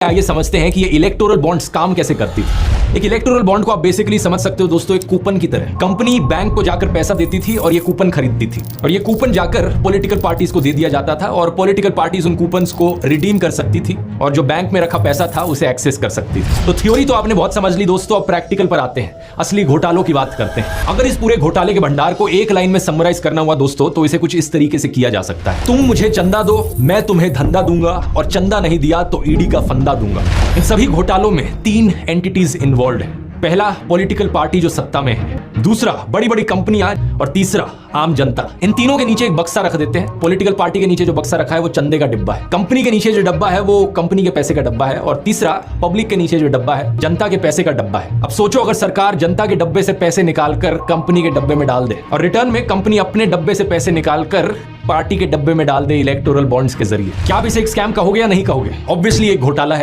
आइए समझते हैं कि ये इलेक्टोरल बॉन्ड्स काम कैसे करती थी। एक इलेक्टोरल बॉन्ड को आप बेसिकली समझ सकते हो दोस्तों, एक कूपन की तरह। कंपनी बैंक को जाकर पैसा देती थी और ये कूपन खरीदती थी, और ये कूपन जाकर पॉलिटिकल पार्टीज को दे दिया जाता था, और पॉलिटिकल पार्टीज उन कूपन्स को रिडीम कर सकती थी, और जो बैंक में रखा पैसा था उसे एक्सेस कर सकती थी। तो थ्योरी तो आपने बहुत समझ ली दोस्तों, अब प्रैक्टिकल पर आते हैं, असली घोटालों की बात करते हैं। अगर इस पूरे घोटाले के भंडार को एक लाइन में समराइज करना हुआ दोस्तों, तो इसे कुछ इस तरीके से किया जा सकता है। तुम मुझे चंदा दो, मैं तुम्हें धंधा दूंगा, और चंदा नहीं दिया तो ईडी का फंदा दूंगा। इन सभी घोटालों में 3 एंटिटीज इन्वॉल्व हैं। पहला पॉलिटिकल पार्टी जो सत्ता में है, दूसरा बड़ी बड़ी कंपनियां, और तीसरा आम जनता। इन तीनों के नीचे एक बक्सा रख देते हैं। पॉलिटिकल पार्टी के नीचे जो बक्सा रखा है वो चंदे का डिब्बा है, कंपनी के नीचे जो डब्बा है वो कंपनी के पैसे का डब्बा है, और तीसरा पब्लिक के नीचे जो डब्बा है जनता के पैसे का डब्बा है। अब सोचो, अगर सरकार जनता के डब्बे से पैसे निकालकर कंपनी के डब्बे में डाल दे, और रिटर्न में कंपनी अपने डब्बे से पैसे निकालकर पार्टी के डब्बे में डाल दे इलेक्टोरल बॉन्ड्स के जरिए, क्या आप इसे एक स्कैम कहोगे या नहीं कहोगे? ऑब्वियसली एक घोटाला है।